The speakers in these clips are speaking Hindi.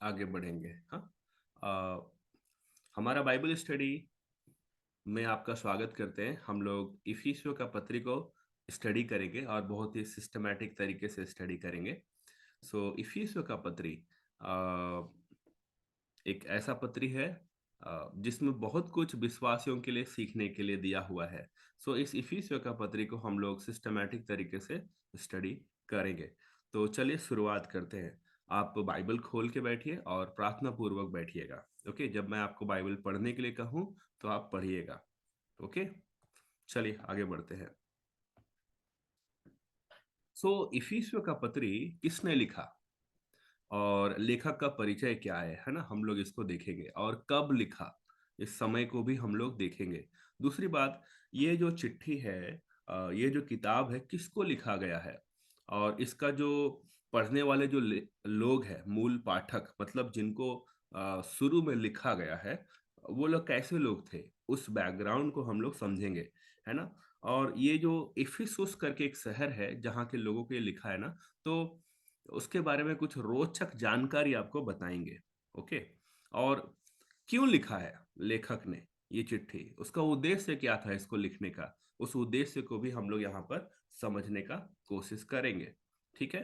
आगे बढ़ेंगे। हाँ, हमारा बाइबल स्टडी में आपका स्वागत करते हैं। हम लोग इफिसियों का पत्री को स्टडी करेंगे और बहुत ही सिस्टमैटिक तरीके से स्टडी करेंगे। इफिसियों का पत्री अ, एक ऐसा पत्री है जिसमें बहुत कुछ विश्वासियों के लिए सीखने के लिए दिया हुआ है। इस इफिसियों का पत्री को हम लोग सिस्टमैटिक तरीके से स्टडी करेंगे। तो चलिए शुरुआत करते हैं। आप बाइबल खोल के बैठिए और प्रार्थना पूर्वक बैठिएगा। ओके, जब मैं आपको बाइबल पढ़ने के लिए कहूँ तो आप पढ़िएगा। ओके, चलिए आगे बढ़ते हैं। इफिसियों का पत्री किसने लिखा और लेखक का परिचय क्या है ना, हम लोग इसको देखेंगे और कब लिखा इस समय को भी हम लोग देखेंगे। दूसरी बात, ये जो चिट्ठी है, ये जो किताब है किसको लिखा गया है और इसका जो पढ़ने वाले जो लोग हैं, मूल पाठक मतलब जिनको शुरू में लिखा गया है, वो लोग कैसे लोग थे, उस बैकग्राउंड को हम लोग समझेंगे, है ना। और ये जो इफिसुस करके एक शहर है जहाँ के लोगों के लिए लिखा है ना, तो उसके बारे में कुछ रोचक जानकारी आपको बताएंगे। ओके, और क्यों लिखा है लेखक ने ये चिट्ठी, उसका उद्देश्य क्या था इसको लिखने का, उस उद्देश्य को भी हम लोग यहाँ पर समझने का कोशिश करेंगे। ठीक है,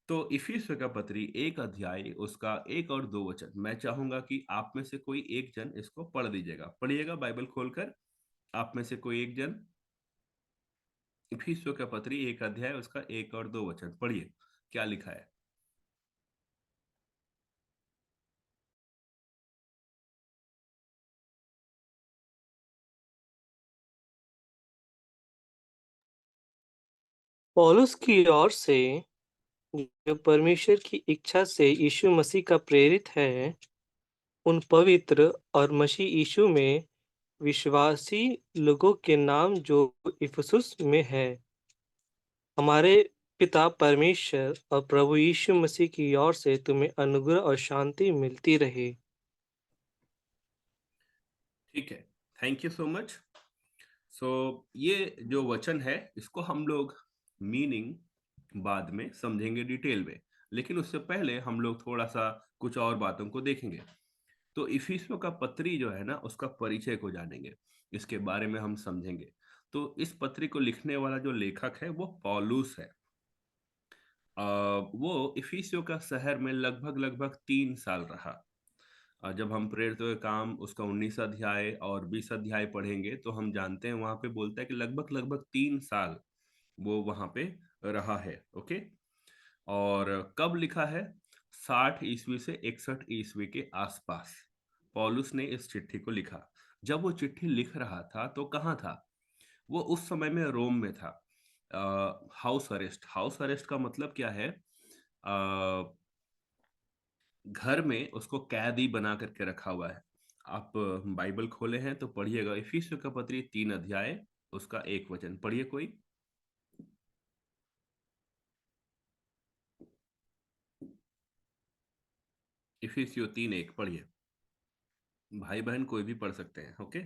तो इफिसियों का पत्री एक अध्याय उसका 1 और 2 वचन, मैं चाहूंगा कि आप में से कोई एक जन इसको पढ़ दीजिएगा। पढ़िएगा बाइबल खोलकर, आप में से कोई एक जन इफिसियों का पत्री 1 अध्याय उसका 1 और 2 वचन पढ़िए, क्या लिखा है। पौलुस की ओर से, जो परमेश्वर की इच्छा से यीशु मसीह का प्रेरित है, उन पवित्र और मसीह यीशु में विश्वासी लोगों के नाम जो इफिसुस में है, हमारे पिता परमेश्वर और प्रभु यीशु मसीह की ओर से तुम्हें अनुग्रह और शांति मिलती रहे। ठीक है, थैंक यू सो मच। सो ये जो वचन है इसको हम लोग मीनिंग बाद में समझेंगे डिटेल में, लेकिन उससे पहले हम लोग थोड़ा सा कुछ और बातों को देखेंगे। तो इफिसियों का पत्री जो है ना, उसका परिचय को जानेंगे, इसके बारे में हम समझेंगे। तो इस पत्री को लिखने वाला जो लेखक है वो पौलुस है। वो इफिसियों का शहर में लगभग लगभग 3 साल रहा। जब हम प्रेरित हुए काम उसका 19 अध्याय और 20 अध्याय पढ़ेंगे तो हम जानते हैं, वहां पे बोलता है कि लगभग लगभग 3 साल वो वहां पे रहा है। ओके, और कब लिखा है? 60 ईस्वी से 61 ईस्वी के आसपास पौलुस ने इस चिट्ठी को लिखा। जब वो चिट्ठी लिख रहा था तो कहाँ था वो? उस समय में रोम में था। हाउस अरेस्ट, हाउस अरेस्ट का मतलब क्या है? घर में उसको कैदी बना करके रखा हुआ है। आप बाइबल खोले हैं तो पढ़िएगा, इफिसियों का पत्री 3 अध्याय उसका 1 वचन पढ़िए कोई। इफिसियो 3:1 पढ़िए, भाई बहन कोई भी पढ़ सकते हैं। ओके,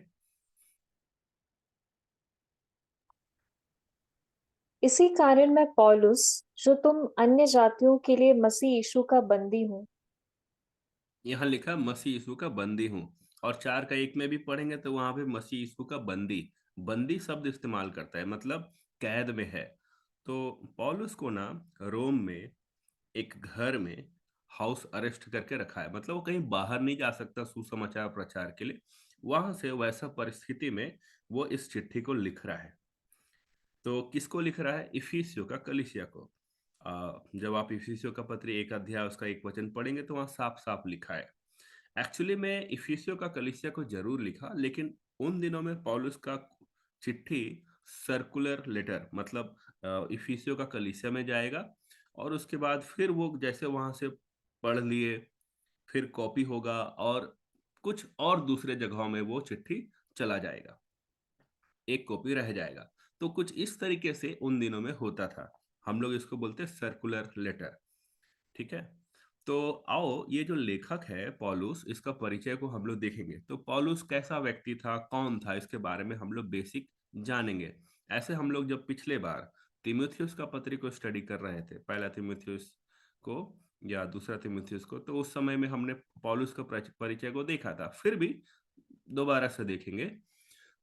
इसी कारण मैं पौलुस, जो तुम अन्य जातियों के लिए मसीह यीशु का बंदी हूँ। यहाँ लिखा मसीह यीशु का बंदी हूँ, और 4 का 1 में भी पढ़ेंगे तो वहां पे मसीह यीशु का बंदी, बंदी शब्द इस्तेमाल करता है, मतलब कैद में है। तो पौलुस को ना रोम में एक घर में हाउस अरेस्ट करके रखा है, मतलब वो कहीं बाहर नहीं जा सकता सुसमाचार प्रचार के लिए। वहां से वैसा परिस्थिति में वो इस चिट्ठी को लिख रहा है। तो किसको लिख रहा है? इफिसियों का कलीसिया को। जब आप इफिसियों का पत्र 1 अध्याय उसका 1 वचन पढ़ेंगे तो वहां साफ साफ लिखा है। एक्चुअली में इफिसियों का कलीसिया को जरूर लिखा, लेकिन उन दिनों में पौलुस का चिट्ठी सर्कुलर लेटर, मतलब इफिसियों का कलीसिया में जाएगा और उसके बाद फिर वो जैसे वहां से पढ़ लिए, फिर कॉपी होगा और कुछ और दूसरे जगहों में वो चिट्ठी चला जाएगा, एक कॉपी रह जाएगा। तो कुछ इस तरीके से उन दिनों में होता था। हम लोग इसको बोलते हैं सर्कुलर लेटर। ठीक है, तो आओ ये जो लेखक है पौलुस, इसका परिचय को हम लोग देखेंगे। तो पौलुस कैसा व्यक्ति था, कौन था, इसके बारे में हम लोग बेसिक जानेंगे। ऐसे हम लोग जब पिछले बार तिमुथियुस का पत्री को स्टडी कर रहे थे, पहला तिमुथियुस को, या दूसरा तीमुथियुस को, तो उस समय में हमने पौलुस का परिचय को देखा था, फिर भी दोबारा से देखेंगे।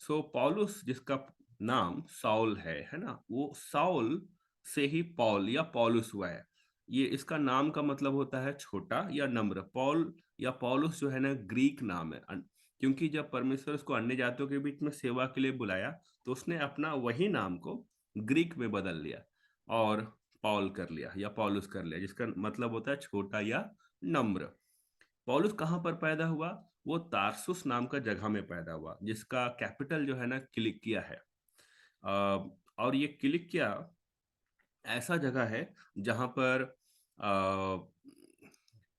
सो पौलुस, जिसका नाम साउल है ना, वो साउल से ही पॉल या पौलुस हुआ है। ये इसका नाम का मतलब होता है छोटा या नम्र। पॉल या पौलुस जो है ना, ग्रीक नाम है। क्योंकि जब परमेश्वर उसको अन्य जातियों के बीच में सेवा के लिए बुलाया, तो उसने अपना वही नाम को ग्रीक में बदल लिया और पॉल कर लिया या पौलुस कर लिया, जिसका मतलब होता है छोटा या नम्र। पौलुस कहाँ पर पैदा हुआ? वो तारसुस नाम का जगह में पैदा हुआ, जिसका कैपिटल जो है ना किलिकिया है। और ये किलिकिया ऐसा जगह है जहाँ पर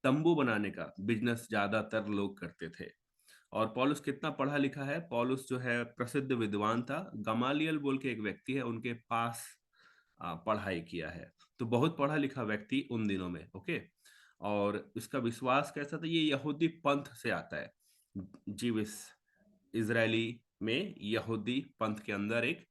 तंबू बनाने का बिजनेस ज्यादातर लोग करते थे। और पौलुस कितना पढ़ा लिखा है? पौलुस जो है प्रसिद्ध विद्वान था। गमालियल बोल के एक व्यक्ति है, उनके पास पढ़ाई किया है। तो बहुत पढ़ा लिखा व्यक्ति उन दिनों में। ओके। और इसका विश्वास कैसा था? ये यहूदी पंथ से आता है। जीविस इजरायली में यहूदी पंथ के अंदर एक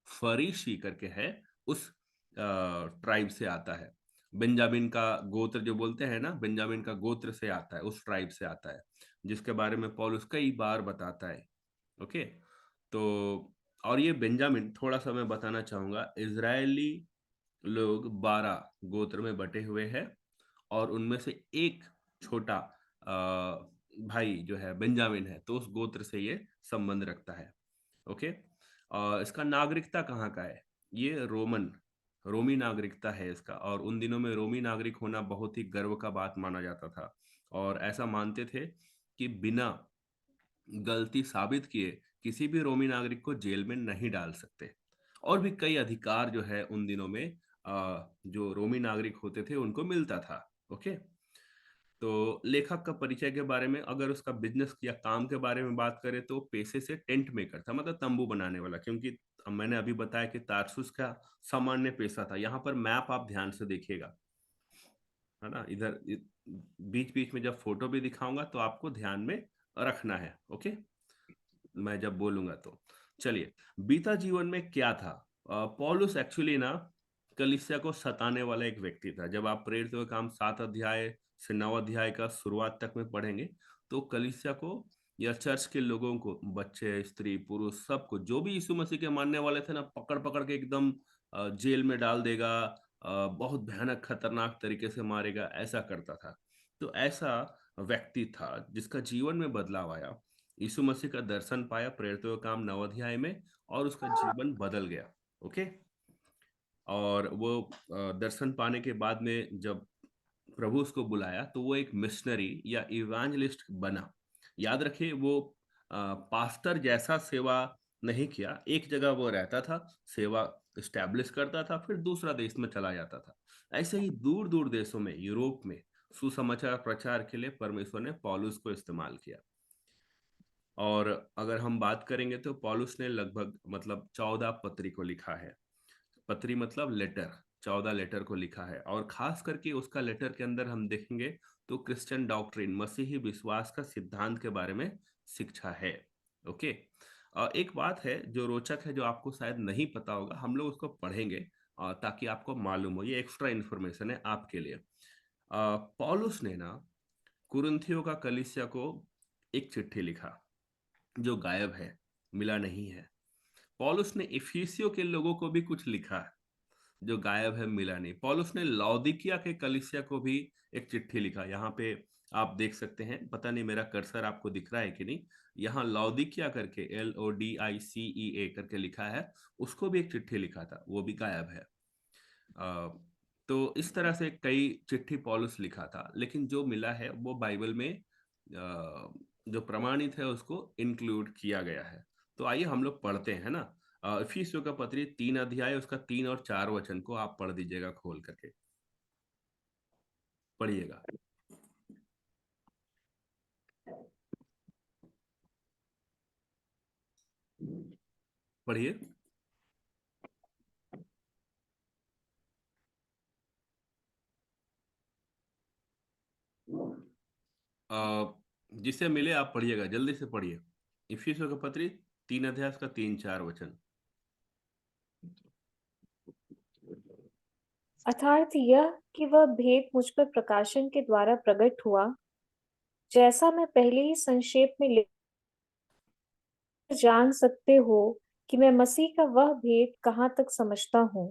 फरीसी करके है, उस ट्राइब से आता है। बेंजामिन का गोत्र जो बोलते हैं ना, बेंजामिन का गोत्र से आता है, उस ट्राइब से आता है, जिसके बारे में पौलुस कई बार बताता है। ओके। तो और ये बेंजामिन, थोड़ा सा मैं बताना चाहूंगा, इजरायली लोग 12 गोत्र में बटे हुए हैं, और उनमें से एक छोटा भाई जो है बेंजामिन है, तो उस गोत्र से ये संबंध रखता है। ओके। इसका नागरिकता कहाँ का है? ये रोमी नागरिकता है इसका। और उन दिनों में रोमी नागरिक होना बहुत ही गर्व का बात माना जाता था, और ऐसा मानते थे कि बिना गलती साबित किए किसी भी रोमी नागरिक को जेल में नहीं डाल सकते। और भी कई अधिकार जो है उन दिनों में जो रोमी नागरिक होते थे उनको मिलता था। ओके। तो लेखक का परिचय के बारे में, अगर उसका बिजनेस या काम के बारे में बात करें, तो पेशे से टेंट मेकर था, मतलब तंबू बनाने वाला। क्योंकि मैंने अभी बताया कि तारसुस का सामान्य पेशा था। यहाँ पर मैप आप ध्यान से देखिएगा, है ना, इधर बीच बीच में जब फोटो भी दिखाऊंगा तो आपको ध्यान में रखना है। ओके, मैं जब बोलूंगा तो। चलिए, बीता जीवन में क्या था? पौलुस एक्चुअली ना कलीसिया को सताने वाला एक व्यक्ति था। जब आप प्रेरित हुए काम 7 अध्याय से 9 अध्याय का शुरुआत तक में पढ़ेंगे, तो कलीसिया को या चर्च के लोगों को, बच्चे, स्त्री, पुरुष, सबको, जो भी यीशु मसीह के मानने वाले थे ना, पकड़ पकड़ के एकदम जेल में डाल देगा, बहुत भयानक खतरनाक तरीके से मारेगा, ऐसा करता था। तो ऐसा व्यक्ति था जिसका जीवन में बदलाव आया। यीशु मसीह का दर्शन पाया प्रेरितों का काम 9 अध्याय में, और उसका जीवन बदल गया। ओके। और वो दर्शन पाने के बाद में जब प्रभु उसको बुलाया, तो वो एक मिशनरी या इवांजलिस्ट बना। याद रखिए, वो पास्टर जैसा सेवा नहीं किया। एक जगह वो रहता था, सेवा स्टैब्लिश करता था, फिर दूसरा देश में चला जाता था। ऐसे ही दूर दूर देशों में, यूरोप में सुसमाचार प्रचार के लिए परमेश्वर ने पौलुस को इस्तेमाल किया। और अगर हम बात करेंगे, तो पौलुस ने लगभग मतलब 14 पत्री को लिखा है। पत्री मतलब लेटर। 14 लेटर को लिखा है, और खास करके उसका लेटर के अंदर हम देखेंगे तो क्रिश्चियन डॉक्ट्रिन, मसीही विश्वास का सिद्धांत के बारे में शिक्षा है। ओके। एक बात है जो रोचक है, जो आपको शायद नहीं पता होगा, हम लोग उसको पढ़ेंगे ताकि आपको मालूम हो। ये एक्स्ट्रा इन्फॉर्मेशन है आपके लिए। पौलुस ने ना कुरिन्थियों का कलीसिया को एक चिट्ठी लिखा, जो गायब है, मिला नहीं है। पौलुस ने इफिसियों के लोगों को भी कुछ लिखा, जो गायब है, मिला नहीं। पौलुस ने लौदीकिया के कलीसिया को भी एक चिट्ठी लिखा। यहाँ पे आप देख सकते हैं, पता नहीं मेरा कर्सर आपको दिख रहा है कि नहीं, यहाँ लौदीकिया करके LODICEA करके लिखा है, उसको भी एक चिट्ठी लिखा था, वो भी गायब है। अ, तो इस तरह से कई चिट्ठी पौलुस लिखा था, लेकिन जो मिला है वो बाइबल में जो प्रमाणित है उसको इंक्लूड किया गया है। तो आइए हम लोग पढ़ते हैं ना। इफिसियों का पत्री 3 अध्याय, उसका 3 और 4 वचन को आप पढ़ दीजिएगा खोल करके। पढ़िएगा। पढ़िए। जिसे मिले आप पढ़िएगा, जल्दी से पढ़िए। इफिसियों का पत्री 3 अध्याय, उसका 3 4 वचन। अर्थात यह कि वह भेद मुझ पर प्रकाशन के द्वारा प्रकट हुआ, जैसा मैं पहले ही संक्षेप में जान सकते हो कि मैं मसीह का वह भेद कहाँ तक समझता हूँ।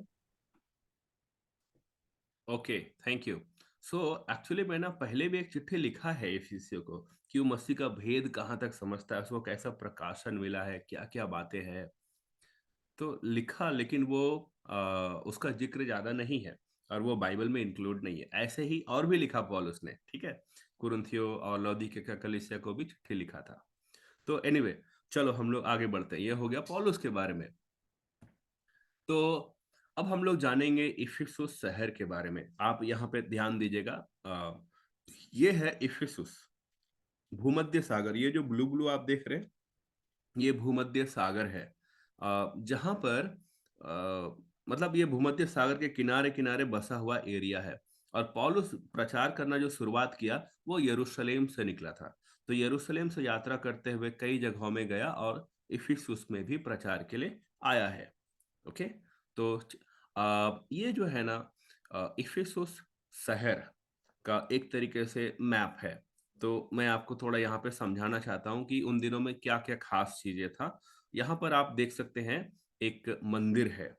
Okay, thank you. So actually मैं ना पहले भी एक चिट्ठी लिखा है इफिसियों को कि वो मसीह का भेद कहाँ तक समझता है, उसको कैसा प्रकाशन मिला है, क्या क्या बातें हैं। तो लिखा, लेकिन वो उसका जिक्र ज्यादा नहीं है और वो बाइबल में इंक्लूड नहीं है। ऐसे ही और भी लिखा पौलुस ने, ठीक है, कुरिन्थियों और लौदीकिया कलीसिया को भी चिट्ठी लिखा था। तो एनीवे, चलो हम लोग आगे बढ़ते हैं। ये हो गया पौलुस के बारे में। तो अब हम लोग जानेंगे इफिसुस शहर के बारे में। आप यहाँ पे ध्यान दीजिएगा। ये है इफिसुस, भूमध्य सागर। ये जो ब्लू ब्लू आप देख रहे हैं, ये भूमध्य सागर है। जहाँ पर मतलब ये भूमध्य सागर के किनारे किनारे बसा हुआ एरिया है। और पौलुस प्रचार करना जो शुरुआत किया वो यरूशलेम से निकला था। तो यरूशलेम से यात्रा करते हुए कई जगहों में गया और इफिसुस में भी प्रचार के लिए आया है। ओके। तो ये जो है ना, इफिसुस शहर का एक तरीके से मैप है। तो मैं आपको थोड़ा यहाँ पे समझाना चाहता हूँ कि उन दिनों में क्या क्या खास चीजें था। यहाँ पर आप देख सकते हैं एक मंदिर है।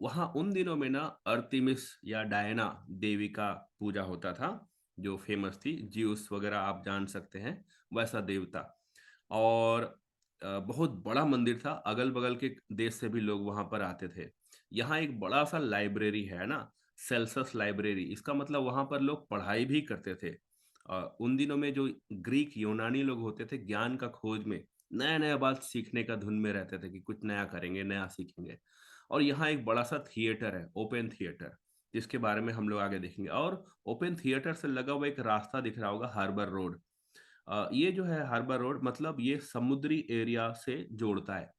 वहाँ उन दिनों में ना अर्तिमिस या डायना देवी का पूजा होता था, जो फेमस थी। जिउस वगैरह आप जान सकते हैं, वैसा देवता। और बहुत बड़ा मंदिर था, अगल बगल के देश से भी लोग वहां पर आते थे। यहाँ एक बड़ा सा लाइब्रेरी है ना, सेल्सस लाइब्रेरी। इसका मतलब वहां पर लोग पढ़ाई भी करते थे। उन दिनों में जो ग्रीक यूनानी लोग होते थे, ज्ञान का खोज में, नया नया बात सीखने का धुन में रहते थे कि कुछ नया करेंगे, नया सीखेंगे। और यहाँ एक बड़ा सा थिएटर है, ओपन थिएटर, जिसके बारे में हम लोग आगे देखेंगे। और ओपन थिएटर से लगा हुआ एक रास्ता दिख रहा होगा, हार्बर रोड। ये जो है हार्बर रोड, मतलब ये समुद्री एरिया से जोड़ता है।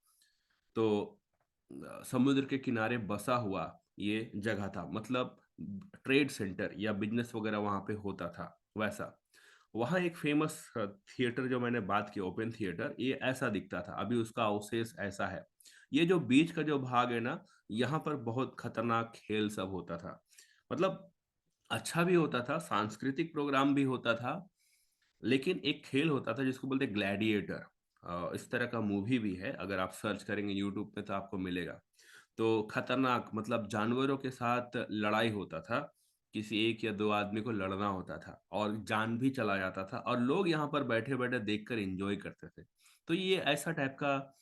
तो समुद्र के किनारे बसा हुआ ये जगह था, मतलब ट्रेड सेंटर या बिजनेस वगैरह वहां पे होता था वैसा। वहाँ एक फेमस थिएटर जो मैंने बात की, ओपन थिएटर, ये ऐसा दिखता था। अभी उसका अवशेष ऐसा है। ये जो बीच का जो भाग है ना, यहाँ पर बहुत खतरनाक खेल सब होता था। मतलब अच्छा भी होता था, सांस्कृतिक प्रोग्राम भी होता था। लेकिन एक खेल होता था जिसको बोलते ग्लैडिएटर। इस तरह का मूवी भी है, अगर आप सर्च करेंगे यूट्यूब पे तो आपको मिलेगा। तो खतरनाक, मतलब जानवरों के साथ लड़ाई होता था। किसी एक या दो आदमी को लड़ना होता था और जान भी चला जाता था, और लोग यहाँ पर बैठे बैठे देखकर एंजॉय करते थे। तो ये ऐसा टाइप का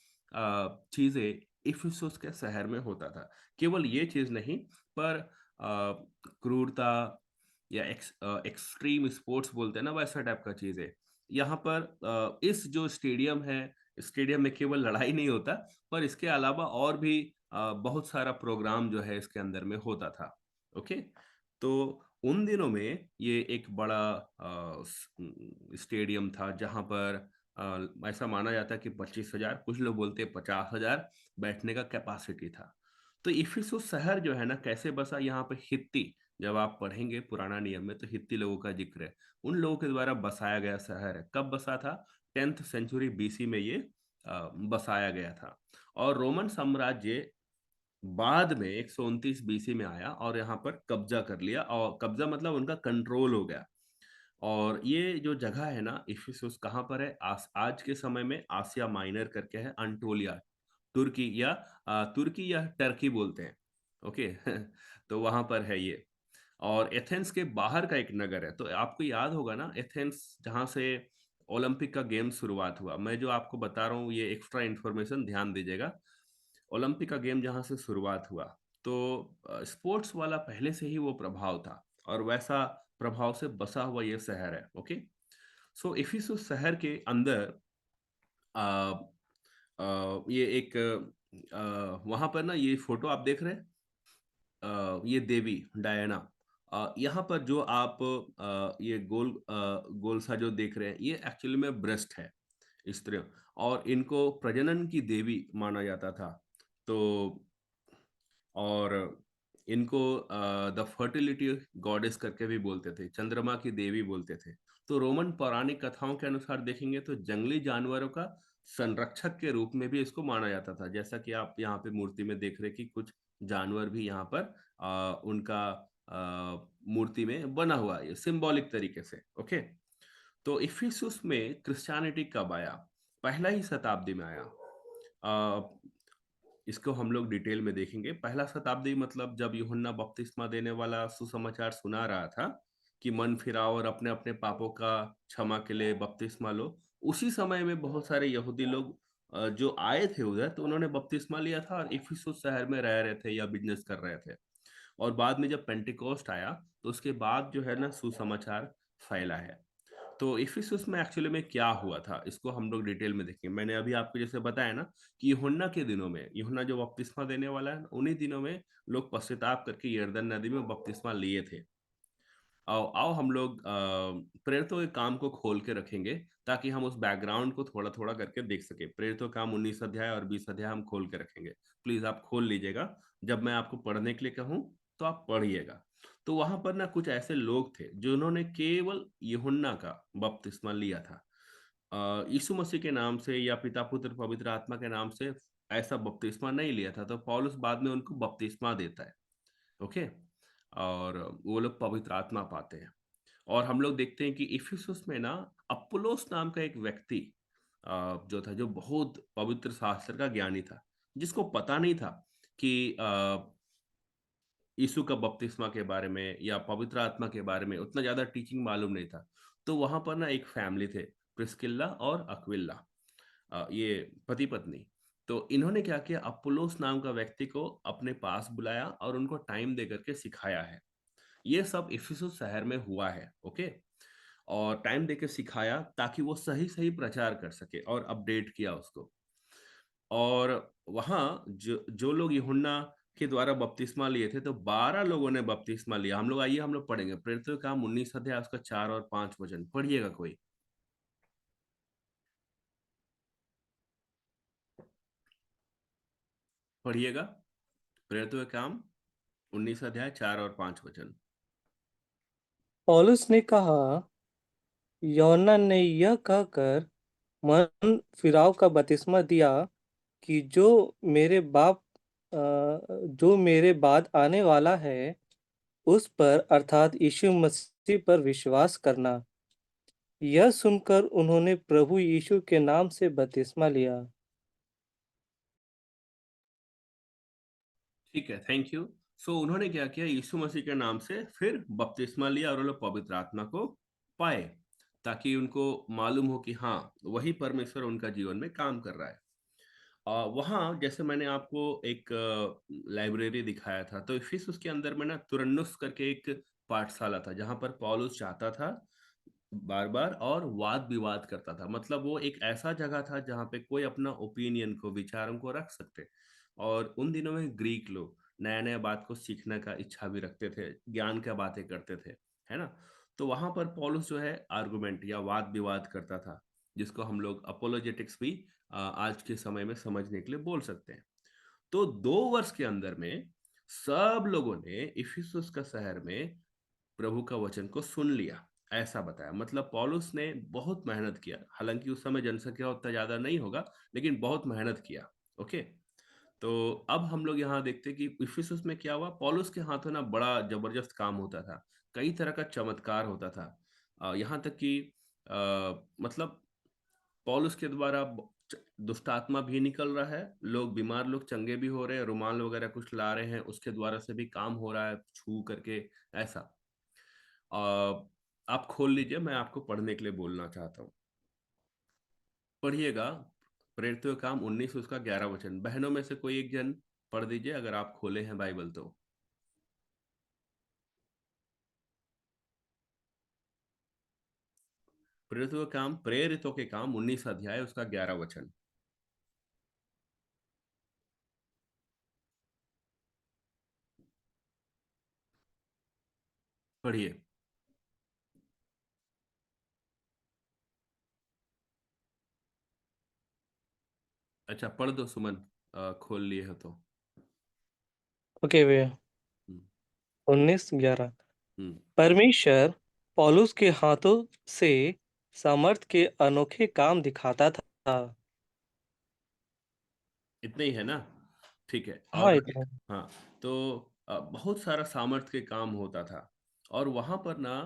चीजें इफिसुस के शहर में होता था। केवल ये चीज नहीं, पर क्रूरता या एक्सट्रीम स्पोर्ट्स बोलते हैं ना, वैसा टाइप का चीज है। यहाँ पर इस जो स्टेडियम है, स्टेडियम में केवल लड़ाई नहीं होता, पर इसके अलावा और भी बहुत सारा प्रोग्राम जो है इसके अंदर में होता था। ओके। तो उन दिनों में ये एक बड़ा स्टेडियम था, जहाँ पर ऐसा माना जाता है कि 25,000, कुछ लोग बोलते हैं 50,000 बैठने का कैपेसिटी था। तो इफिसुस शहर जो है ना, कैसे बसा, यहाँ पे हित्ती, जब आप पढ़ेंगे पुराना नियम में तो हित्ती लोगों का जिक्र है। उन लोगों के द्वारा बसाया गया शहर है। कब बसा था? 10th सेंचुरी बीसी में ये बसाया गया था। और रोमन साम्राज्य बाद में 129 बीसी में आया और यहाँ पर कब्जा कर लिया, और कब्जा मतलब उनका कंट्रोल हो गया। और ये जो जगह है ना इफिसुस, कहाँ पर है? आज के समय में आसिया माइनर करके है, अंटोलिया, तुर्की या टर्की बोलते हैं। ओके। तो वहां पर है ये। और एथेंस के बाहर का एक नगर है। तो आपको याद होगा ना, एथेंस जहाँ से ओलंपिक का गेम शुरुआत हुआ। मैं जो आपको बता रहा हूँ ये एक्स्ट्रा इन्फॉर्मेशन ध्यान दीजिएगा। ओलंपिक का गेम जहाँ से शुरुआत हुआ, तो स्पोर्ट्स वाला पहले से ही वो प्रभाव था, और वैसा प्रभाव से बसा हुआ ये शहर है। ओके। सो इफिसुस शहर के अंदर आ, ये एक वहां पर ना, ये फोटो आप देख रहे हैं, ये देवी डायना। यहाँ पर जो आप ये गोल सा जो देख रहे हैं, ये एक्चुअली में ब्रेस्ट है स्त्री। और इनको प्रजनन की देवी माना जाता था। तो और इनको द फर्टिलिटी गॉडेस करके भी बोलते थे, चंद्रमा की देवी बोलते थे। तो रोमन पौराणिक कथाओं के अनुसार देखेंगे तो जंगली जानवरों का संरक्षक के रूप में भी इसको माना जाता था। जैसा कि आप यहाँ पे मूर्ति में देख रहे कि कुछ जानवर भी यहाँ पर उनका मूर्ति में बना हुआ है, सिंबॉलिक तरीके से। ओके, तो इफिसुस में क्रिश्चियनिटी कब आया? पहला ही शताब्दी में आया। अ, इसको हम लोग डिटेल में देखेंगे। पहला शताब्दी मतलब जब यूहन्ना बपतिस्मा देने वाला सुसमाचार सुना रहा था कि मन फिराओ और अपने अपने पापों का क्षमा के लिए बपतिस्मा लो, उसी समय में बहुत सारे यहूदी लोग जो आए थे उधर, तो उन्होंने बपतिस्मा लिया था और इफिसुस शहर में रह रहे थे या बिजनेस कर रहे थे। और बाद में जब पेंटिकोस्ट आया तो उसके बाद जो है ना सुसमाचार फैला है। तो इफिसुस में एक्चुअली में क्या हुआ था, इसको हम लोग डिटेल में देखेंगे। मैंने अभी आपको जैसे बताया ना कि यूहन्ना के दिनों में, यूहन्ना जो बपतिस्मा देने वाला है, उन्हीं दिनों में लोग पश्चाताप करके यरदन नदी में बपतिस्मा लिए थे। आओ आओ हम लोग प्रेरितों के काम को खोल के रखेंगे ताकि हम उस बैकग्राउंड को थोड़ा थोड़ा करके देख सके। प्रेरितों का काम 19 अध्याय और 20 अध्याय हम खोल के रखेंगे। प्लीज आप खोल लीजिएगा। जब मैं आपको पढ़ने के लिए कहूँ तो आप पढ़िएगा। तो वहां पर ना कुछ ऐसे लोग थे जिन्होंने केवल यूहन्ना का बपतिस्मा लिया था। यीशु मसीह के नाम से या पिता पुत्र पवित्र आत्मा के नाम से ऐसा बपतिस्मा नहीं लिया था। तो पौलुस बाद में उनको बपतिस्मा देता है। ओके, और वो लोग पवित्र आत्मा पाते हैं। और हम लोग देखते हैं कि इफिसुस में ना अपुल्लोस नाम का एक व्यक्ति जो था, जो बहुत पवित्र शास्त्र का ज्ञानी था, जिसको पता नहीं था कि यीशु का बपतिस्मा के बारे में या पवित्र आत्मा के बारे में उतना ज्यादा टीचिंग मालूम नहीं था। तो वहां पर ना एक फैमिली थे, प्रिस्किल्ला और अक्विला, ये पति पत्नी। तो इन्होंने क्या किया, अपुल्लोस नाम का व्यक्ति को अपने पास बुलाया और उनको टाइम दे करके सिखाया है। ये सब इफिसुस शहर में हुआ है। ओके, और टाइम देके सिखाया ताकि वो सही सही प्रचार कर सके और अपडेट किया उसको। और वहाँ जो जो लोग यूहन्ना के द्वारा बपतिस्मा लिए थे, तो 12 लोगों ने बपतिस्मा लिया। हम लोग आइए हम लोग पढ़ेंगे प्रेरितों का काम 19 अध्याय उसका 4 और 5 वचन पढ़िएगा कोई। पढ़िएगा प्रेरितों का काम 19 अध्याय 4 और 5 वचन। पौलुस ने कहा, यूहन्ना ने यह कहकर मन फिराव का बपतिस्मा दिया कि जो मेरे बाद आने वाला है उस पर अर्थात यीशु मसीह पर विश्वास करना। यह सुनकर उन्होंने प्रभु यीशु के नाम से बपतिस्मा लिया। ठीक है, थैंक यू। सो उन्होंने क्या किया, यीशु मसीह के नाम से फिर बपतिस्मा लिया और वो लोग पवित्र आत्मा को पाए, ताकि उनको मालूम हो कि हाँ, वही परमेश्वर उनका जीवन में काम कर रहा है। वहाँ जैसे मैंने आपको एक लाइब्रेरी दिखाया था, तो फिर उसके अंदर में ना तुरन्नुस करके एक पाठशाला था जहाँ पर पौलुस चाहता था बार बार और वाद विवाद करता था। मतलब वो एक ऐसा जगह था जहाँ पे कोई अपना ओपिनियन को, विचारों को रख सकते। और उन दिनों में ग्रीक लोग नया नया बात को सीखने का इच्छा भी रखते थे, ज्ञान का बातें करते थे, है ना। तो वहां पर पौलुस जो है आर्गुमेंट या वाद विवाद करता था, जिसको हम लोग अपोलोजेटिक्स भी आज के समय में समझने के लिए बोल सकते हैं। तो 2 वर्ष के अंदर में सब लोगों ने इफिसुस का शहर में प्रभु का वचन को सुन लिया, ऐसा बताया। मतलब पौलुस ने बहुत मेहनत किया, हालांकि उस समय जनसंख्या उतना ज्यादा नहीं होगा, लेकिन बहुत मेहनत किया। ओके, तो अब हम लोग यहाँ देखते हैं कि इफिसुस में क्या हुआ। पौलुस के हाथों ना बड़ा जबरदस्त काम होता था, कई तरह का चमत्कार होता था। यहाँ तक कि मतलब पौलुस के द्वारा दुष्ट आत्मा भी निकल रहा है, लोग बीमार लोग चंगे भी हो रहे हैं, रुमाल वगैरह कुछ ला रहे हैं, उसके द्वारा से भी काम हो रहा है छू करके, ऐसा। आप खोल लीजिए, मैं आपको पढ़ने के लिए बोलना चाहता हूँ। पढ़िएगा प्रेरितों का काम 19 उसका 11 वचन। बहनों में से कोई एक जन पढ़ दीजिए अगर आप खोले हैं बाइबल तो। प्रेरितों के काम 19 अध्याय उसका 11 वचन पढ़िए। अच्छा पढ़ दो सुमन, खोल लिए हो तो। ओके भैया। हम्म। 19:11। हम्म। परमेश्वर पौलुस के हाथों से सामर्थ के अनोखे काम दिखाता था। इतने ही है ना? ठीक है, हाँ, और इतना। हाँ, तो बहुत सारा सामर्थ्य के काम होता था। और वहां पर ना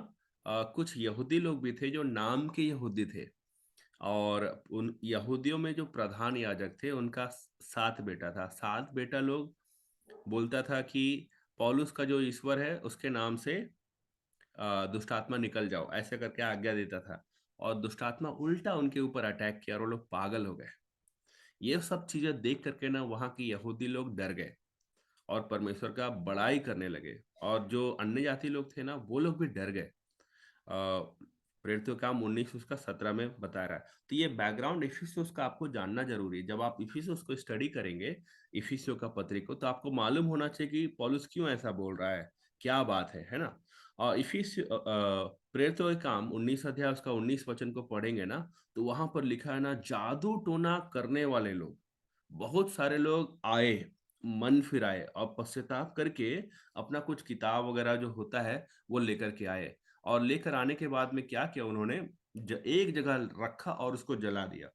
कुछ यहूदी लोग भी थे जो नाम के यहूदी थे। और उन यहूदियों में जो प्रधान याजक थे उनका 7 बेटा था। 7 बेटा लोग बोलता था कि पौलुस का जो ईश्वर है उसके नाम से दुष्ट आत्मा निकल जाओ, ऐसे करके आज्ञा देता था। और दुष्ट आत्मा उल्टा उनके ऊपर अटैक किया और वो लोग पागल हो गए। ये सब चीजें देख करके ना वहाँ के यहूदी लोग डर गए और परमेश्वर का बड़ाई करने लगे। और जो अन्य जाति लोग थे ना वो लोग भी डर गए। प्रेरितों का काम 19 उसका 17 में बता रहा है। तो ये बैकग्राउंड इफिसियोस का आपको जानना जरूरी है। जब आप इफिसियोस को स्टडी करेंगे, इफिसियो का पत्री को, तो आपको मालूम होना चाहिए कि पौलुस क्यों ऐसा बोल रहा है, क्या बात है ना। और इफिसियो प्रेरितों का काम 19 अध्याय उसका 19 वचन को पढ़ेंगे ना, तो वहां पर लिखा है ना, जादू टोना करने वाले लोग, बहुत सारे लोग आए, मन फिराए और पश्चाताप करके अपना कुछ किताब वगैरह जो होता है वो लेकर के आए। और लेकर आने के बाद में क्या किया उन्होंने, एक जगह रखा और उसको जला दिया।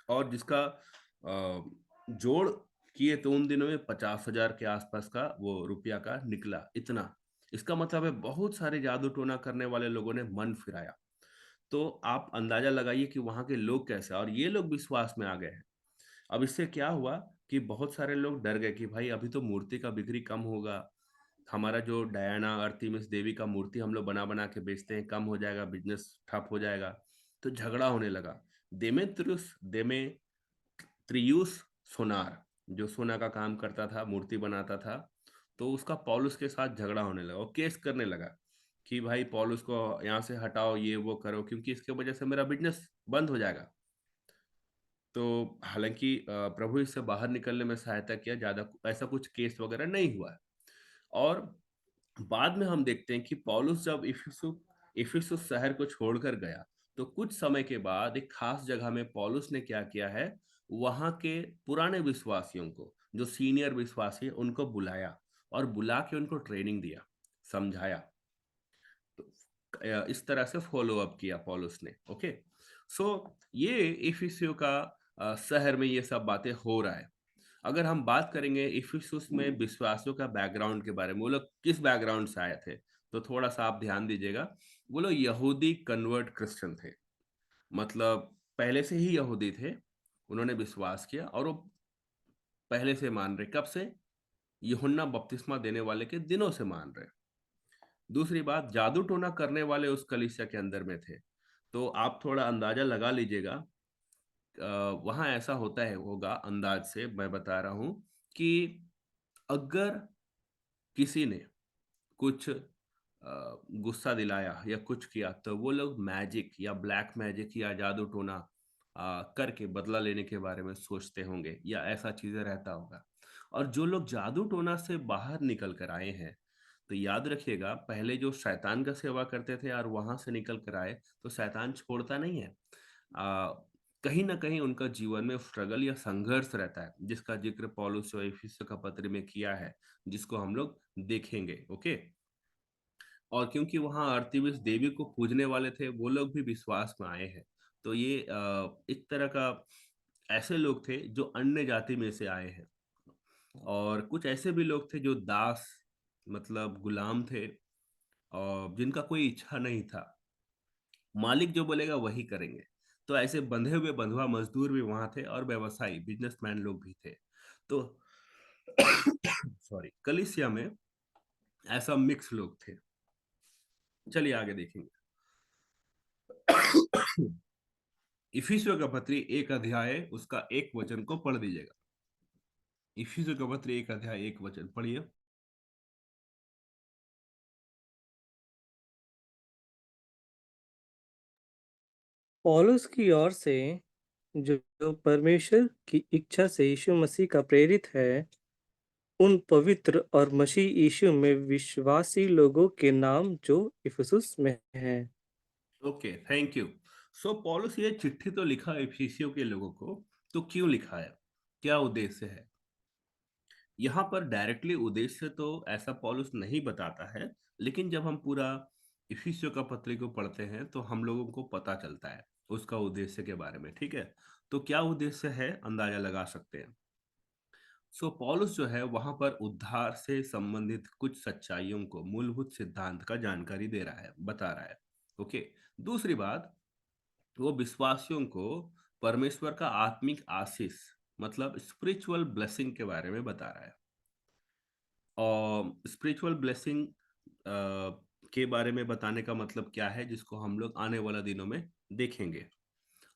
और जिसका जोड़ किए तो उन दिनों में 50,000 के आसपास का वो रुपया का निकला, इतना। इसका मतलब है बहुत सारे जादू टोना करने वाले लोगों ने मन फिराया। तो आप अंदाजा लगाइए कि वहां के लोग कैसे, और ये लोग विश्वास में आ गए हैं। अब इससे क्या हुआ कि बहुत सारे लोग डर गए कि भाई अभी तो मूर्ति का बिक्री कम होगा, हमारा जो डायना आर्तिमिस देवी का मूर्ति हम लोग बना बना के बेचते हैं कम हो जाएगा, बिजनेस ठप हो जाएगा। तो झगड़ा होने लगा। देमेत्रियुस सोनार, जो सोना का काम करता था, मूर्ति बनाता था, तो उसका पौलुस के साथ झगड़ा होने लगा और केस करने लगा कि भाई पौलुस को यहाँ से हटाओ, ये वो करो, क्योंकि इसके वजह से मेरा बिजनेस बंद हो जाएगा। तो हालांकि प्रभु इससे बाहर निकलने में सहायता किया, ज्यादा ऐसा कुछ केस वगैरह नहीं हुआ है। और बाद में हम देखते हैं कि पौलुस जब इफिसुस शहर को छोड़कर गया, तो कुछ समय के बाद एक खास जगह में पौलुस ने क्या किया है, वहां के पुराने विश्वासियों को, जो सीनियर विश्वासी हैं, उनको बुलाया और बुला के उनको ट्रेनिंग दिया, समझाया। तो इस तरह से फॉलो अप किया पौलुस ने। ओके, सो ये इफिसियो का शहर में ये सब बातें हो रहा है। अगर हम बात करेंगे इफिसुस में विश्वासियों का बैकग्राउंड के बारे में, वो लोग किस बैकग्राउंड से आए थे, तो थोड़ा सा आप ध्यान दीजिएगा। वो लोग यहूदी कन्वर्ट क्रिश्चियन थे, मतलब पहले से ही यहूदी थे। उन्होंने विश्वास किया और वो पहले से मान रहे, कब से, यूहन्ना बपतिस्मा देने वाले के दिनों से मान रहे। दूसरी बात, जादू टोना करने वाले उस कलीसिया के अंदर में थे। तो आप थोड़ा अंदाजा लगा लीजिएगा। वहां ऐसा होता है, होगा, अंदाज से मैं बता रहा हूं कि अगर किसी ने कुछ गुस्सा दिलाया या कुछ किया, तो वो लोग मैजिक या ब्लैक मैजिक या जादू टोना करके बदला लेने के बारे में सोचते होंगे, या ऐसा चीजें रहता होगा। और जो लोग जादू टोना से बाहर निकल कर आए हैं, तो याद रखिएगा, पहले जो शैतान का सेवा करते थे और वहां से निकल कर आए, तो शैतान छोड़ता नहीं है। आ, कहीं ना कहीं उनका जीवन में स्ट्रगल या संघर्ष रहता है, जिसका जिक्र पौलुस और इफिसियों का पत्र में किया है, जिसको हम लोग देखेंगे। ओके। और क्योंकि वहाँ अर्थविस देवी को पूजने वाले थे, वो लोग भी विश्वास में आए हैं। तो ये एक तरह का ऐसे लोग थे जो अन्य जाति में से आए हैं। और कुछ ऐसे भी लोग थे जो दास, मतलब गुलाम थे, और जिनका कोई इच्छा नहीं था, मालिक जो बोलेगा वही करेंगे। तो ऐसे बंधे हुए बंधुआ मजदूर भी वहां थे और व्यवसायी बिजनेसमैन लोग भी थे। तो सॉरी, कलिसिया में ऐसा मिक्स लोग थे। चलिए आगे देखेंगे। इफिसियों का पत्री 1 अध्याय उसका 1 वचन को पढ़ दीजिएगा। इफिसियों का पत्री 1 अध्याय 1 वचन पढ़िए। पौलुस की ओर से, जो जो परमेश्वर की इच्छा से यीशु मसीह का प्रेरित है, उन पवित्र और मसीह यीशु में विश्वासी लोगों के नाम जो इफिसुस में हैं। Okay, thank you. सो पौलुस ये चिट्ठी तो लिखा इफिसियों के लोगों को, तो क्यों लिखा है, क्या उद्देश्य है? यहाँ पर डायरेक्टली उद्देश्य तो ऐसा पौलुस नहीं बताता है, लेकिन जब हम पूरा इफिसियों का पत्री को पढ़ते हैं तो हम लोगों को पता चलता है उसका उद्देश्य के बारे में। ठीक है, तो क्या उद्देश्य है, अंदाजा लगा सकते हैं। सो पौलुस जो है वहां पर उद्धार से संबंधित कुछ सच्चाइयों को, मूलभूत सिद्धांत का जानकारी दे रहा है, बता रहा है। ओके। दूसरी बात, वो विश्वासियों को परमेश्वर का आत्मिक आशीष, मतलब स्पिरिचुअल ब्लेसिंग के बारे में बता रहा है। और स्पिरिचुअल ब्लेसिंग के बारे में बताने का मतलब क्या है, जिसको हम लोग आने वाला दिनों में देखेंगे।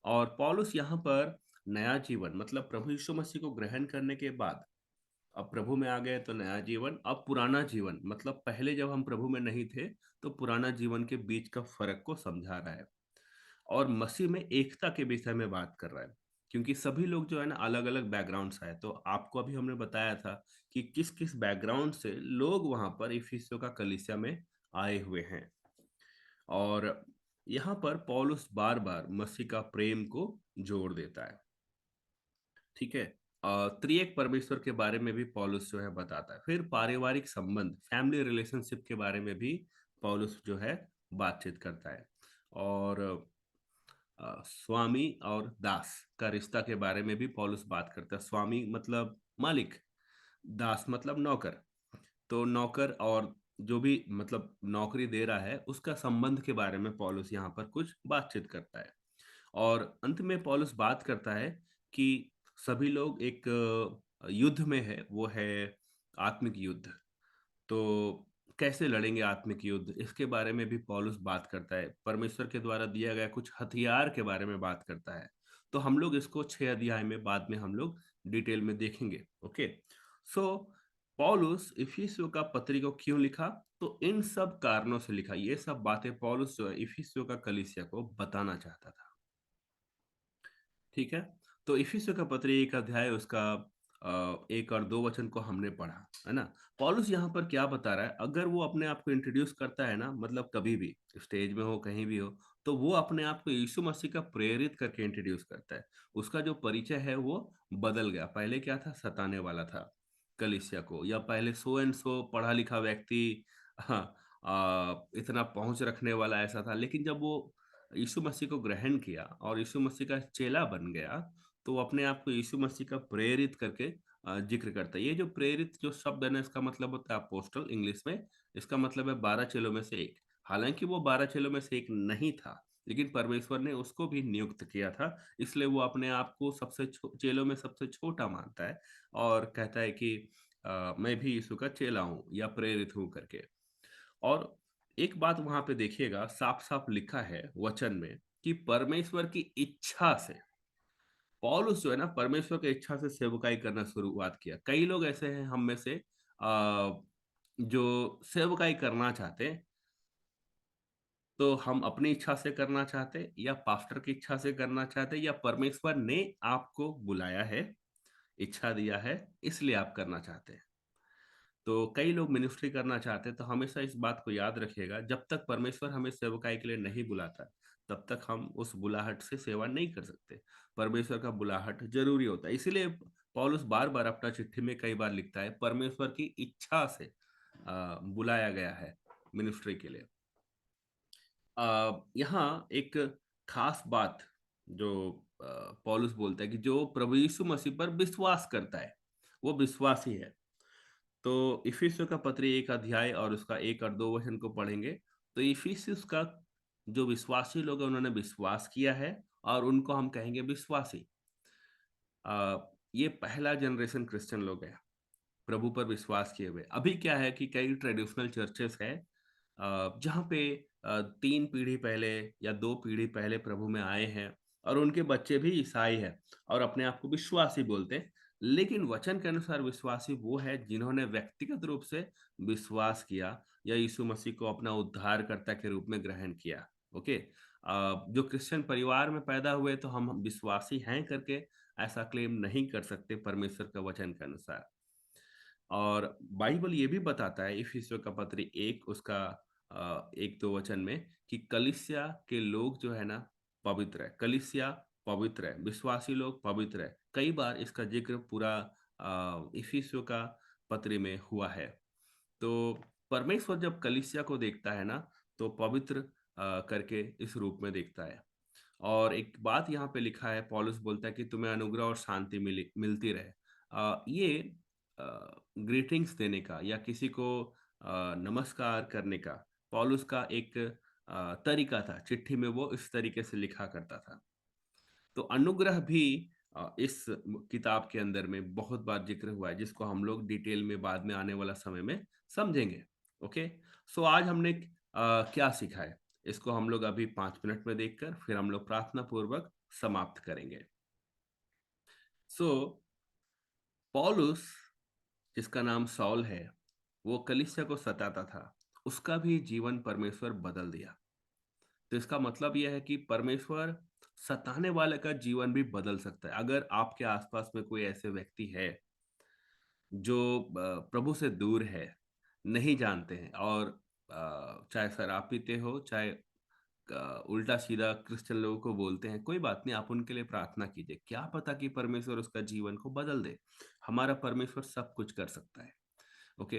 और पौलुस यहाँ पर नया जीवन, मतलब प्रभु यीशु मसीह को ग्रहण करने के बाद अब प्रभु में आ गए तो नया जीवन, अब पुराना जीवन, मतलब पहले जब हम प्रभु में नहीं थे तो पुराना जीवन के बीच का फर्क को समझा रहा है। और मसीह में एकता के विषय में बात कर रहा है, क्योंकि सभी लोग जो है ना अलग अलग बैकग्राउंड से आए। तो आपको अभी हमने बताया था कि किस किस बैकग्राउंड से लोग वहां पर इफिसियों का कलीसिया में आए हुए हैं। और यहाँ पर पौलुस बार बार मसीह का प्रेम को जोड़ देता है। ठीक है। त्रिएक परमेश्वर के बारे में भी पौलुस जो है बताता है। फिर पारिवारिक संबंध, फैमिली रिलेशनशिप के बारे में भी पौलुस जो है बातचीत करता है। और स्वामी और दास का रिश्ता के बारे में भी पौलुस बात करता है। स्वामी मतलब मालिक, दास मतलब नौकर। तो नौकर और जो भी मतलब नौकरी दे रहा है उसका संबंध के बारे में पौलुस यहाँ पर कुछ बातचीत करता है। और अंत में पौलुस बात करता है कि सभी लोग एक युद्ध में है, वो है आत्मिक युद्ध। तो कैसे लड़ेंगे आत्मिक युद्ध, इसके बारे में भी पौलुस बात करता है। परमेश्वर के द्वारा दिया गया कुछ हथियार के बारे में बात करता है। तो हम लोग इसको 6 अध्याय में बाद में हम लोग डिटेल में देखेंगे। ओके। सो पौलुस इफिसियों का पत्री को क्यों लिखा, तो इन सब कारणों से लिखा। ये सब बातें पौलुस जो है इफिसियों का कलीसिया को बताना चाहता था। ठीक है। तो इफिसियों का पत्री 1 अध्याय, उसका 1 और 2 वचन को हमने पढ़ा, है ना। पौलुस यहाँ पर क्या बता रहा है, अगर वो अपने आप को इंट्रोड्यूस करता है ना, मतलब कभी भी स्टेज में हो कहीं भी हो, तो वो अपने आप को यीशु मसीह का प्रेरित करके इंट्रोड्यूस करता है। उसका जो परिचय है वो बदल गया। पहले क्या था, सताने वाला था कलीसिया को, या पहले सो एंड सो पढ़ा लिखा व्यक्ति, हाँ, इतना पहुंच रखने वाला ऐसा था। लेकिन जब वो यीशु मसीह को ग्रहण किया और यीशु मसीह का चेला बन गया, तो वो अपने आप को यीशु मसीह का प्रेरित करके जिक्र करता है। ये जो प्रेरित जो शब्द है ना, इसका मतलब होता है अपोस्टल इंग्लिश में। इसका मतलब है 12 चेलों में से एक। हालांकि वो 12 चेलों में से एक नहीं था, लेकिन परमेश्वर ने उसको भी नियुक्त किया था। इसलिए वो अपने आप को चेलों में सबसे छोटा मानता है और कहता है कि मैं भी यीशु का चेला हूँ या प्रेरित हूँ करके। और एक बात वहां पे देखिएगा, साफ साफ लिखा है वचन में कि परमेश्वर की इच्छा से पौलुस जो है ना, परमेश्वर की इच्छा से सेवकाई करना शुरुआत किया। कई लोग ऐसे हैं हम में से जो सेवकाई करना चाहते हैं, तो हम अपनी इच्छा से करना चाहते, या पास्टर की इच्छा से करना चाहते, या परमेश्वर ने आपको बुलाया है, इच्छा दिया है, इसलिए आप करना चाहते हैं। तो कई लोग मिनिस्ट्री करना चाहते हैं। तो हमेशा इस बात को याद रखिएगा, जब तक परमेश्वर हमें सेवकाई के लिए नहीं बुलाता, तब तक हम उस बुलाहट से सेवा नहीं कर सकते। परमेश्वर का बुलाहट जरूरी होता है। इसीलिए पौलुस बार बार अपना चिट्ठी में कई बार लिखता है, परमेश्वर की इच्छा से बुलाया गया है मिनिस्ट्री के लिए। यहाँ एक खास बात जो पौलुस बोलता है कि जो प्रभु यीशु मसीह पर विश्वास करता है वो विश्वासी है। तो इफिसियों का पत्री 1 अध्याय और उसका 1 और 2 वचन को पढ़ेंगे। तो इफिसियस का जो विश्वासी लोग हैं उन्होंने विश्वास किया है, और उनको हम कहेंगे विश्वासी। ये पहला जनरेशन क्रिश्चियन लोग हैं, प्रभु पर विश्वास किए हुए। अभी क्या है कि कई ट्रेडिशनल चर्चेस है जहाँ पे 3 पीढ़ी पहले या 2 पीढ़ी पहले प्रभु में आए हैं, और उनके बच्चे भी ईसाई हैं और अपने आप को विश्वासी बोलते हैं। लेकिन वचन के अनुसार विश्वासी वो है जिन्होंने व्यक्तिगत रूप से विश्वास किया या यीशु मसीह को अपना उद्धारकर्ता के रूप में ग्रहण किया। ओके। जो क्रिश्चियन परिवार में पैदा हुए तो हम विश्वासी हैं करके ऐसा क्लेम नहीं कर सकते परमेश्वर का वचन के अनुसार। और बाइबल ये भी बताता है इफिसियों का पत्री 1 उसका 1 2 वचन में कि कलीसिया के लोग जो है ना पवित्र है। कलीसिया पवित्र है, विश्वासी लोग पवित्र है। कई बार इसका जिक्र पूरा इफिसियों का पत्री में हुआ है। तो परमेश्वर जब कलीसिया को देखता है ना, तो पवित्र करके इस रूप में देखता है। और एक बात यहाँ पे लिखा है, पौलुस बोलता है कि तुम्हें अनुग्रह और शांति मिलती रहे। ये ग्रीटिंग्स देने का या किसी को नमस्कार करने का पौलुस का एक तरीका था। चिट्ठी में वो इस तरीके से लिखा करता था। तो अनुग्रह भी इस किताब के अंदर में बहुत बार जिक्र हुआ है, जिसको हम लोग डिटेल में बाद में आने वाला समय में समझेंगे। ओके, सो आज हमने क्या सीखा है, इसको हम लोग अभी 5 मिनट में देखकर फिर हम लोग प्रार्थना पूर्वक समाप्त करेंगे। सो पौलुस, जिसका नाम सॉल है, वो कलीसिया को सताता था, उसका भी जीवन परमेश्वर बदल दिया। तो इसका मतलब यह है कि परमेश्वर सताने वाले का जीवन भी बदल सकता है। अगर आपके आसपास में कोई ऐसे व्यक्ति है जो प्रभु से दूर है, नहीं जानते हैं, और चाहे शराब पीते हो, चाहे उल्टा सीधा क्रिश्चियन लोगों को बोलते हैं, कोई बात नहीं, आप उनके लिए प्रार्थना कीजिए। क्या पता कि परमेश्वर उसका जीवन को बदल दे। हमारा परमेश्वर सब कुछ कर सकता है। ओके,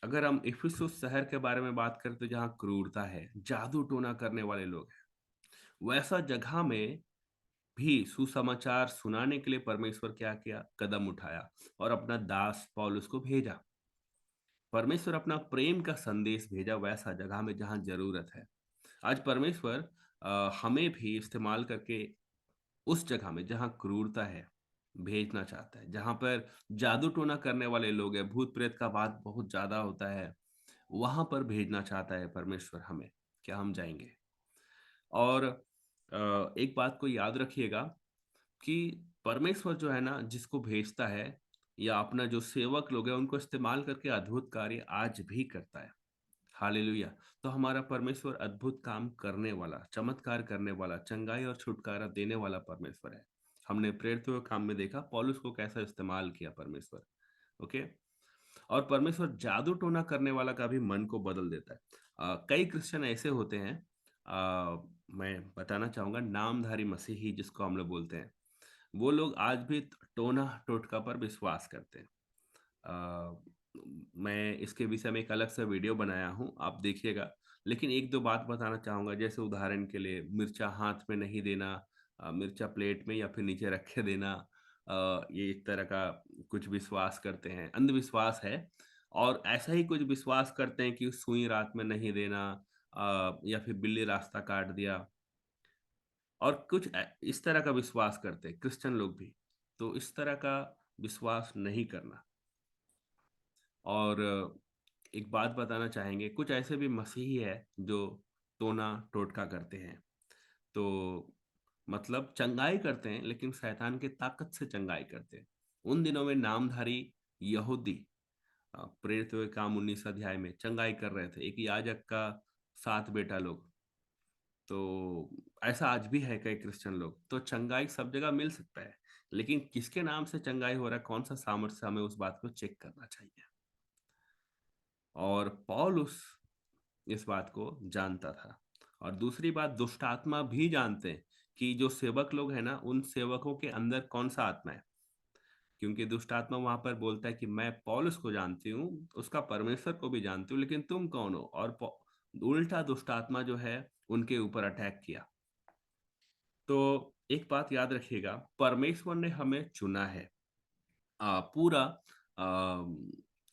अगर हम इफिसुस शहर के बारे में बात करें तो जहाँ क्रूरता है, जादू टोना करने वाले लोग हैं, वैसा जगह में भी सुसमाचार सुनाने के लिए परमेश्वर क्या किया, कदम उठाया और अपना दास पौलुस को भेजा। परमेश्वर अपना प्रेम का संदेश भेजा वैसा जगह में जहाँ जरूरत है। आज परमेश्वर हमें भी इस्तेमाल करके उस जगह में जहाँ क्रूरता है भेजना चाहता है, जहाँ पर जादू टोना करने वाले लोग हैं, भूत प्रेत का बात बहुत ज्यादा होता है, वहां पर भेजना चाहता है परमेश्वर हमें। क्या हम जाएंगे? और एक बात को याद रखिएगा कि परमेश्वर जो है ना, जिसको भेजता है या अपना जो सेवक लोग हैं उनको इस्तेमाल करके अद्भुत कार्य आज भी करता है। हालेलुया। तो हमारा परमेश्वर अद्भुत काम करने वाला, चमत्कार करने वाला, चंगाई और छुटकारा देने वाला परमेश्वर है। हमने प्रेरितों के काम में देखा पौलुस को कैसा इस्तेमाल किया परमेश्वर। ओके, और परमेश्वर जादू टोना करने वाला का भी मन को बदल देता है। कई क्रिश्चियन ऐसे होते हैं, मैं बताना चाहूंगा, नामधारी मसीही जिसको हम लोग बोलते हैं, वो लोग आज भी टोना टोटका पर विश्वास करते हैं। अ, मैं इसके विषय में एक अलग से वीडियो बनाया हूँ, आप देखिएगा। लेकिन एक दो बात बताना चाहूंगा, जैसे उदाहरण के लिए मिर्चा हाथ में नहीं देना, मिर्चा प्लेट में या फिर नीचे रख के देना, ये एक तरह का कुछ विश्वास करते हैं, अंधविश्वास है। और ऐसा ही कुछ विश्वास करते हैं कि सुई रात में नहीं देना, या फिर बिल्ली रास्ता काट दिया, और कुछ इस तरह का विश्वास करते हैं क्रिश्चियन लोग भी। तो इस तरह का विश्वास नहीं करना। और एक बात बताना चाहेंगे, कुछ ऐसे भी मसीही है जो टोना टोटका करते हैं। तो मतलब चंगाई करते हैं, लेकिन शैतान की ताकत से चंगाई करते हैं। उन दिनों में नामधारी यहूदी प्रेरित हुए काम 19 अध्याय में चंगाई कर रहे थे, एक याजक का 7 बेटा लोग। तो ऐसा आज भी है, कई क्रिश्चियन लोग। तो चंगाई सब जगह मिल सकता है, लेकिन किसके नाम से चंगाई हो रहा है, कौन सा सामर्थ्य, हमें उस बात को चेक करना चाहिए। और पौलुस इस बात को जानता था। और दूसरी बात, दुष्ट आत्मा भी जानते हैं कि जो सेवक लोग हैं ना, उन सेवकों के अंदर कौन सा आत्मा है। क्योंकि दुष्ट आत्मा वहां पर बोलता है कि मैं पौलुस को जानती हूँ, उसका परमेश्वर को भी जानती हूँ, लेकिन तुम कौन हो। और उल्टा दुष्ट आत्मा जो है उनके ऊपर अटैक किया। तो एक बात याद रखिएगा, परमेश्वर ने हमें चुना है। पूरा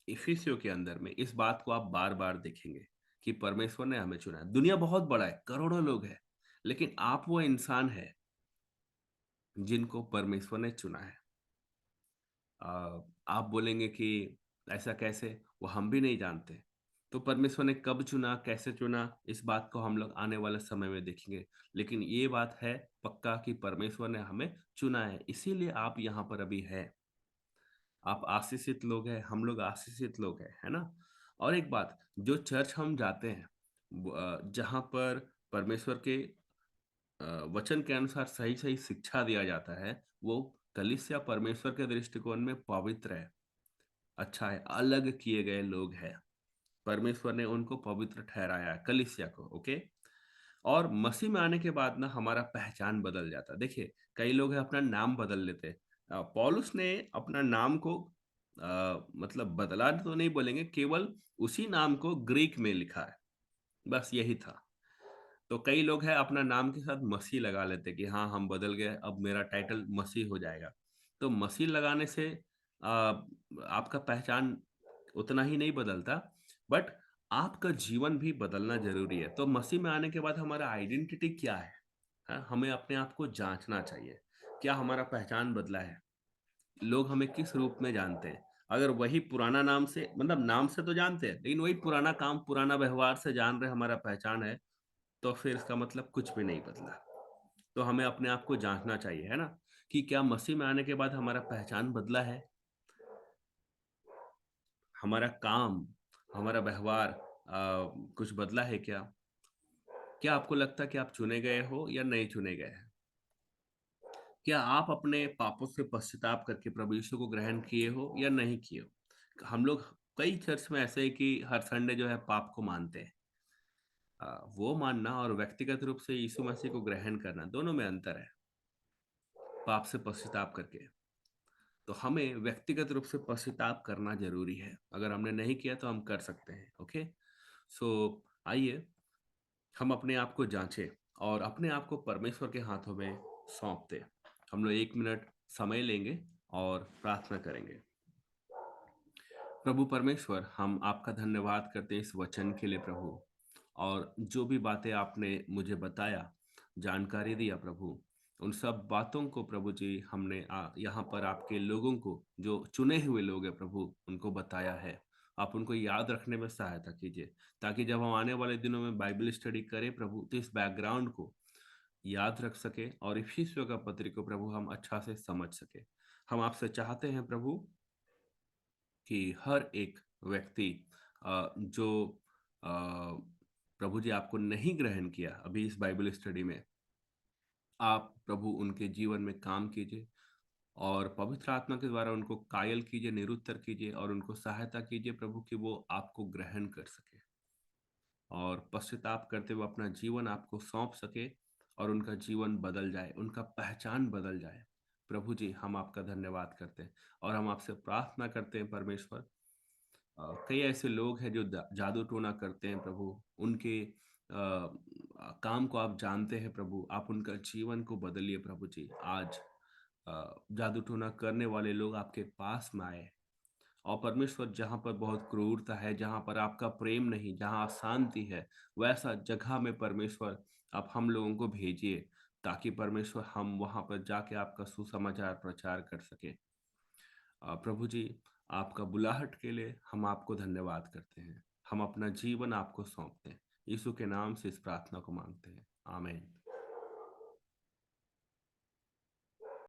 इफिसियों के अंदर में इस बात को आप बार बार देखेंगे कि परमेश्वर ने हमें चुना है। दुनिया बहुत बड़ा है, करोड़ों लोग हैं, लेकिन आप वो इंसान है जिनको परमेश्वर ने चुना है। आप बोलेंगे कि ऐसा कैसे, वो हम भी नहीं जानते। तो परमेश्वर ने कब चुना, कैसे चुना, इस बात को हम लोग आने वाले समय में देखेंगे। लेकिन ये बात है पक्का कि परमेश्वर ने हमें चुना है, इसीलिए आप यहाँ पर अभी है। आप आशीषित लोग हैं, हम लोग आशीषित लोग हैं, है ना। और एक बात, जो चर्च हम जाते हैं, जहाँ पर परमेश्वर के वचन के अनुसार सही सही शिक्षा दिया जाता है, वो कलीसिया परमेश्वर के दृष्टिकोण में पवित्र है, अच्छा है, अलग किए गए लोग हैं। परमेश्वर ने उनको पवित्र ठहराया है, कलीसिया को। ओके, और मसीह में आने के बाद ना हमारा पहचान बदल जाता है। देखिए, कई लोग हैं अपना नाम बदल लेते हैं। पौलुस ने अपना नाम को मतलब बदला तो नहीं बोलेंगे, केवल उसी नाम को ग्रीक में लिखा है, बस यही था। तो कई लोग हैं अपना नाम के साथ मसीह लगा लेते कि हाँ हम बदल गए, अब मेरा टाइटल मसीह हो जाएगा। तो मसीह लगाने से आपका पहचान उतना ही नहीं बदलता, बट आपका जीवन भी बदलना जरूरी है। तो मसीह में आने के बाद हमारा आइडेंटिटी क्या है? हाँ, हमें अपने आप को जांचना चाहिए। क्या हमारा पहचान बदला है? लोग हमें किस रूप में जानते हैं? अगर वही पुराना नाम से, मतलब नाम से तो जानते हैं, लेकिन वही पुराना काम पुराना व्यवहार से जान रहे हमारा पहचान है, तो फिर इसका मतलब कुछ भी नहीं बदला। तो हमें अपने आप को जांचना चाहिए, है ना, कि क्या मसीह में आने के बाद हमारा पहचान बदला है? हमारा काम, हमारा व्यवहार कुछ बदला है क्या? क्या आपको लगता है कि आप चुने गए हो या नहीं चुने गए हैं? क्या आप अपने पापों से पश्चाताप करके प्रभु यीशु को ग्रहण किए हो या नहीं किए हो? हम लोग कई चर्च में ऐसे है कि हर संडे जो है पाप को मानते हैं। वो मानना और व्यक्तिगत रूप से यीशु मसीह को ग्रहण करना, दोनों में अंतर है। पाप से पश्चाताप करके, तो हमें व्यक्तिगत रूप से पश्चाताप करना जरूरी है। अगर हमने नहीं किया तो हम कर सकते हैं। ओके, सो आइए हम अपने आप को जांचें और अपने आप को परमेश्वर के हाथों में सौंप दें। हम लोग 1 मिनट समय लेंगे और प्रार्थना करेंगे। प्रभु परमेश्वर, हम आपका धन्यवाद करते हैं इस वचन के लिए प्रभु, और जो भी बातें आपने मुझे बताया, जानकारी दिया प्रभु, उन सब बातों को प्रभु जी हमने यहाँ पर आपके लोगों को, जो चुने हुए लोग हैं प्रभु, उनको बताया है। आप उनको याद रखने में सहायता कीजिए, ताकि जब हम आने वाले दिनों में बाइबल स्टडी करें प्रभु, तो इस बैकग्राउंड को याद रख सके और इफिसियों का पत्री को प्रभु हम अच्छा से समझ सके। हम आपसे चाहते हैं प्रभु कि हर एक व्यक्ति जो अ, प्रभु जी आपको नहीं ग्रहण किया अभी इस बाइबल स्टडी में, आप प्रभु उनके जीवन में काम कीजिए और पवित्र आत्मा के द्वारा उनको कायल कीजिए, निरुत्तर कीजिए और उनको सहायता कीजिए प्रभु कि वो आपको ग्रहण कर सके और पश्चाताप करते हुए अपना जीवन आपको सौंप सके और उनका जीवन बदल जाए, उनका पहचान बदल जाए। प्रभु जी हम आपका धन्यवाद करते हैं और हम आपसे प्रार्थना करते हैं परमेश्वर, कई ऐसे लोग हैं जो जादू टोना करते हैं प्रभु, उनके काम को आप जानते हैं प्रभु, आप उनका जीवन को बदलिए प्रभु जी। आज जादू टोना करने वाले लोग आपके पास में आए, और परमेश्वर जहाँ पर बहुत क्रूरता है, जहाँ पर आपका प्रेम नहीं, जहाँ अशांति है, वैसा जगह में परमेश्वर आप हम लोगों को भेजिए, ताकि परमेश्वर हम वहाँ पर जाके आपका सुसमाचार प्रचार कर सके। प्रभु जी आपका बुलाहट के लिए हम आपको धन्यवाद करते हैं। हम अपना जीवन आपको सौंपते हैं। यीशु के नाम से इस प्रार्थना को मांगते हैं, आमीन।